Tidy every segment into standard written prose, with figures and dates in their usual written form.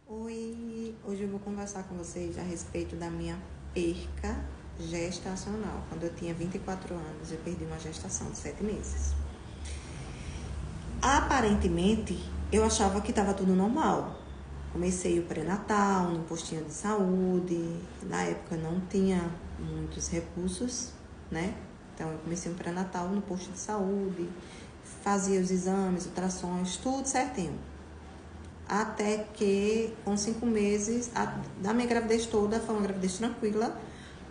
Oi, hoje eu vou conversar com vocês a respeito da minha perca gestacional. Quando eu tinha 24 anos, eu perdi uma gestação de 7 meses. Aparentemente, eu achava que estava tudo normal. Comecei o pré-natal no postinho de saúde. Na época não tinha muitos recursos, né? Então eu comecei o pré-natal no posto de saúde, fazia os exames, ultrassons, tudo certinho. Até que, com 5 meses, da minha gravidez toda, foi uma gravidez tranquila,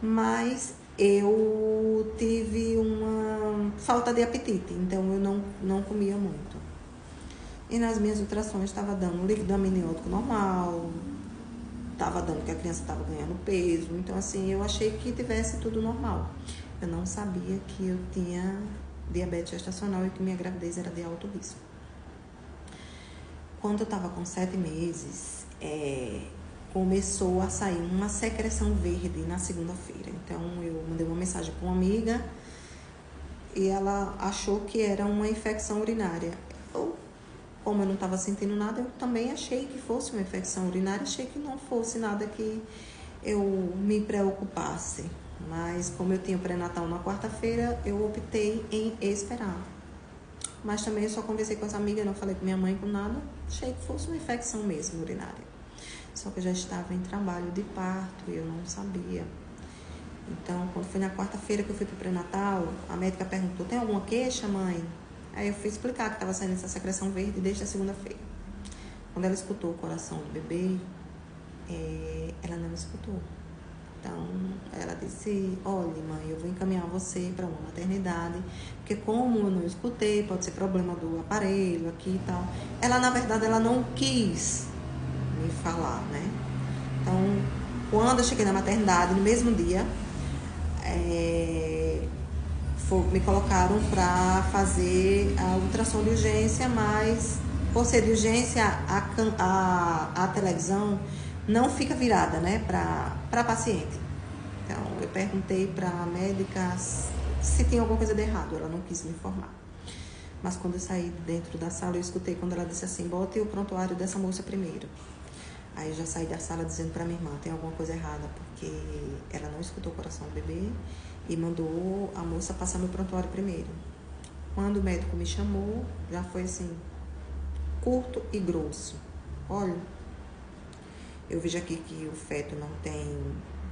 mas eu tive uma falta de apetite, então eu não comia muito. E nas minhas ultrações estava dando um líquido amniótico normal, estava dando que a criança estava ganhando peso, então assim, eu achei que tivesse tudo normal. Eu não sabia que eu tinha diabetes gestacional e que minha gravidez era de alto risco. Quando eu estava com 7 meses, começou a sair uma secreção verde na segunda-feira. Então, eu mandei uma mensagem para uma amiga e ela achou que era uma infecção urinária. Como eu não estava sentindo nada, eu também achei que fosse uma infecção urinária, achei que não fosse nada que eu me preocupasse. Mas como eu tinha pré-natal na quarta-feira, eu optei em esperar. Mas também eu só conversei com as amigas, não falei com minha mãe com nada. Achei que fosse uma infecção mesmo urinária. Só que eu já estava em trabalho de parto e eu não sabia. Então, quando foi na quarta-feira que eu fui pro pré-natal, a médica perguntou: tem alguma queixa, mãe? Aí eu fui explicar que estava saindo essa secreção verde desde a segunda-feira. Quando ela escutou o coração do bebê, ela não escutou. Então, ela disse: olha, mãe, eu vou encaminhar você para uma maternidade, porque como eu não escutei, pode ser problema do aparelho aqui e tal. Ela, na verdade, ela não quis me falar, né? Então, quando eu cheguei na maternidade, no mesmo dia, me colocaram para fazer a ultrassom de urgência, mas por ser de urgência, a televisão não fica virada, né, para paciente. Então, eu perguntei para a médica se tinha alguma coisa de errado, ela não quis me informar. Mas quando eu saí dentro da sala, eu escutei quando ela disse assim: bote o prontuário dessa moça primeiro. Aí eu já saí da sala dizendo para minha irmã: tem alguma coisa errada, porque ela não escutou o coração do bebê e mandou a moça passar meu prontuário primeiro. Quando o médico me chamou, já foi assim, curto e grosso: olha, eu vejo aqui que o feto não tem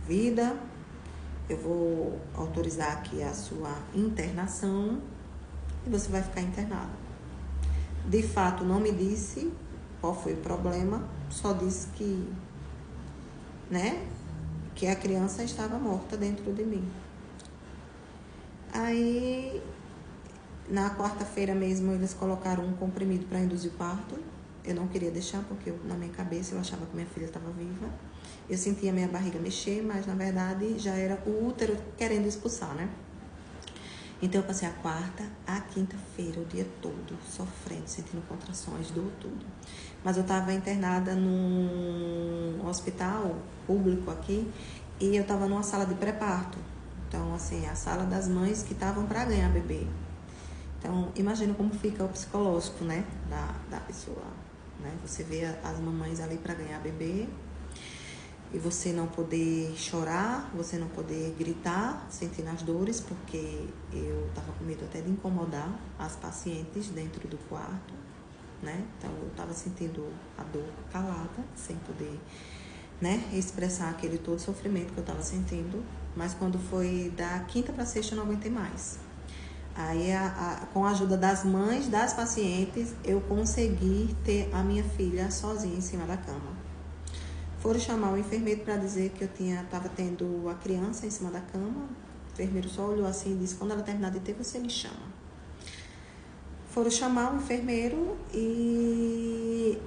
vida, eu vou autorizar aqui a sua internação e você vai ficar internada. De fato, não me disse qual foi o problema, só disse que, né, que a criança estava morta dentro de mim. Aí, na quarta-feira mesmo, eles colocaram um comprimido para induzir o parto. Eu não queria deixar, porque na minha cabeça eu achava que minha filha estava viva. Eu sentia minha barriga mexer, mas na verdade já era o útero querendo expulsar, né? Então eu passei a quarta, a quinta-feira, o dia todo, sofrendo, sentindo contrações, dor, tudo. Mas eu estava internada num hospital público aqui e eu estava numa sala de pré-parto. Então, assim, a sala das mães que estavam para ganhar bebê. Então, imagina como fica o psicológico, né, da pessoa, né? Você vê as mamães ali para ganhar bebê e você não poder chorar, você não poder gritar, sentindo as dores, porque eu estava com medo até de incomodar as pacientes dentro do quarto, né? Então, eu estava sentindo a dor calada, sem poder, né, expressar aquele todo sofrimento que eu estava sentindo. Mas quando foi da quinta para sexta, eu não aguentei mais. Aí, com a ajuda das mães das pacientes, eu consegui ter a minha filha sozinha em cima da cama. Foram chamar o enfermeiro para dizer que eu estava tendo a criança em cima da cama. O enfermeiro só olhou assim e disse: quando ela terminar de ter, você me chama. Foram chamar o enfermeiro e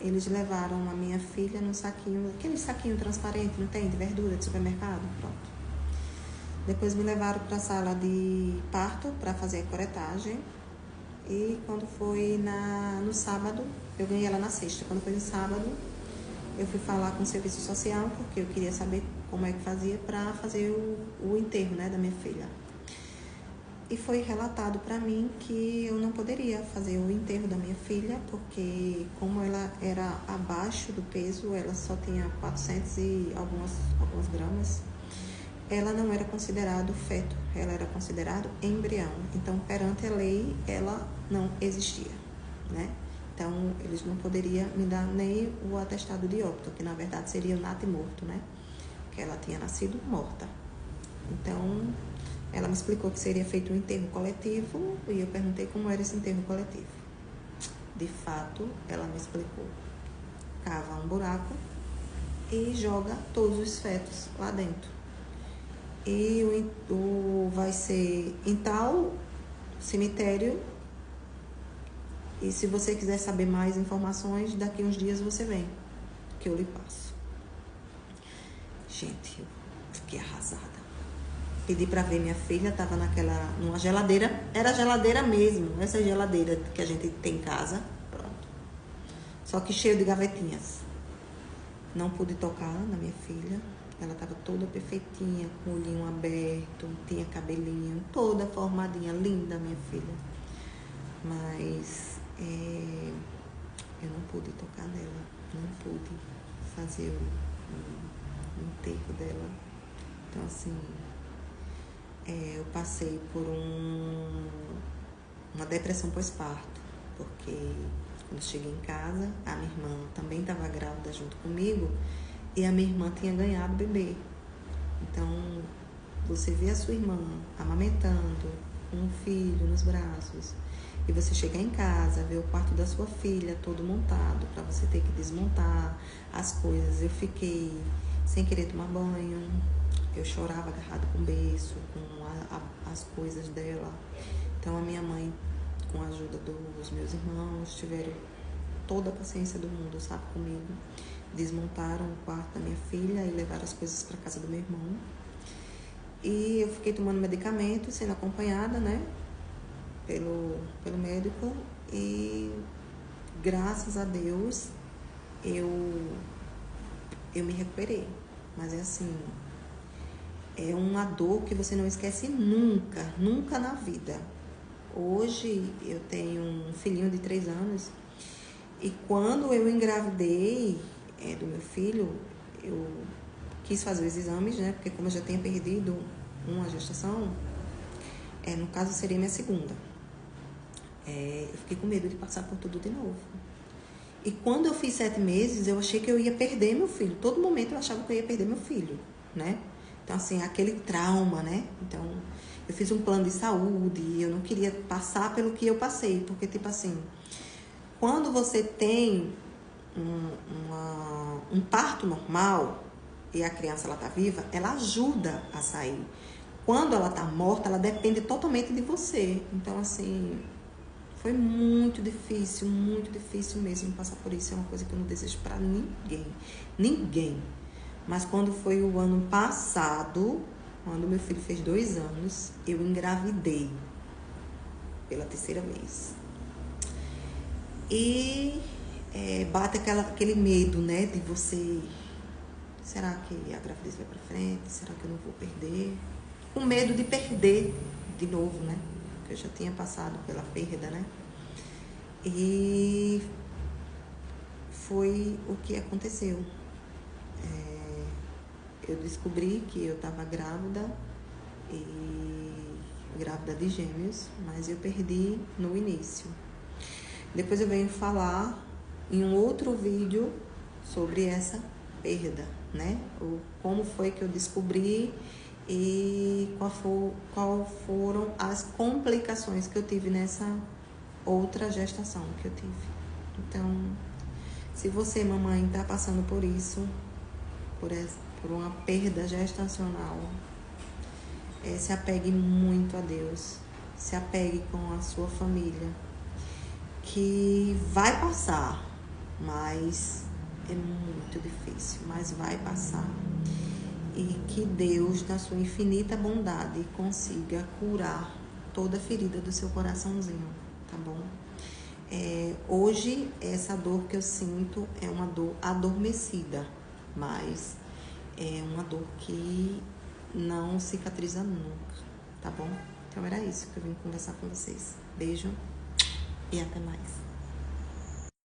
eles levaram a minha filha num saquinho, aquele saquinho transparente, não tem, de verdura, de supermercado, pronto. Depois me levaram para a sala de parto para fazer a curetagem. E quando foi no sábado, eu ganhei ela na sexta. Quando foi no sábado, eu fui falar com o serviço social, porque eu queria saber como é que fazia para fazer o enterro, né, da minha filha. E foi relatado para mim que eu não poderia fazer o enterro da minha filha, porque como ela era abaixo do peso, ela só tinha 400 e algumas gramas, ela não era considerado feto, ela era considerado embrião. Então, perante a lei, ela não existia, né? Então, eles não poderiam me dar nem o atestado de óbito, que na verdade seria o natimorto, né? Que ela tinha nascido morta. Então, ela me explicou que seria feito um enterro coletivo e eu perguntei como era esse enterro coletivo. De fato, ela me explicou. Cava um buraco e joga todos os fetos lá dentro. E vai ser em tal cemitério. E se você quiser saber mais informações, daqui uns dias você vem, que eu lhe passo. Gente, eu fiquei arrasada. Pedi pra ver minha filha, tava numa geladeira, era geladeira mesmo, essa geladeira que a gente tem em casa, pronto. Só que cheio de gavetinhas. Não pude tocar na minha filha, ela tava toda perfeitinha, com o olhinho aberto, tinha cabelinho, toda formadinha, linda minha filha. Mas eu não pude tocar nela, não pude fazer o enterro dela. Então assim, eu passei por uma depressão pós-parto, porque quando cheguei em casa, a minha irmã também estava grávida junto comigo e a minha irmã tinha ganhado o bebê. Então, você vê a sua irmã amamentando, com um filho nos braços, e você chegar em casa, ver o quarto da sua filha todo montado, para você ter que desmontar as coisas. Eu fiquei sem querer tomar banho, eu chorava agarrado com o berço, com as coisas dela. Então a minha mãe, com a ajuda dos meus irmãos, tiveram toda a paciência do mundo, sabe, comigo. Desmontaram o quarto da minha filha e levaram as coisas para casa do meu irmão. E eu fiquei tomando medicamento, sendo acompanhada, né, pelo médico. E graças a Deus eu me recuperei. Mas é assim, é uma dor que você não esquece nunca, nunca na vida. Hoje eu tenho um filhinho de 3 anos e quando eu engravidei do meu filho, eu quis fazer os exames, né? Porque como eu já tinha perdido uma gestação, no caso seria minha segunda. Eu fiquei com medo de passar por tudo de novo. E quando eu fiz 7 meses, eu achei que eu ia perder meu filho. Todo momento eu achava que eu ia perder meu filho, né? Então, assim, aquele trauma, né? Então, eu fiz um plano de saúde e eu não queria passar pelo que eu passei. Porque, tipo assim, quando você tem um parto normal e a criança, ela tá viva, ela ajuda a sair. Quando ela tá morta, ela depende totalmente de você. Então, assim, foi muito difícil mesmo passar por isso. É uma coisa que eu não desejo pra ninguém. Ninguém. Mas quando foi o ano passado, quando meu filho fez 2 anos, eu engravidei pela 3ª vez. E bate aquele medo, né, de você... Será que a gravidez vai pra frente? Será que eu não vou perder? Com medo de perder de novo, né? Porque eu já tinha passado pela perda, né? E foi o que aconteceu. Eu descobri que eu estava grávida de gêmeos, mas eu perdi no início. Depois eu venho falar em um outro vídeo sobre essa perda, né? Como foi que eu descobri e qual foram as complicações que eu tive nessa outra gestação que eu tive. Então, se você, mamãe, está passando por isso, por uma perda gestacional, se apegue muito a Deus, se apegue com a sua família, que vai passar, mas é muito difícil, mas vai passar. E que Deus, na sua infinita bondade, consiga curar toda a ferida do seu coraçãozinho, tá bom? Hoje, essa dor que eu sinto é uma dor adormecida, mas é uma dor que não cicatriza nunca, tá bom? Então era isso que eu vim conversar com vocês. Beijo e até mais.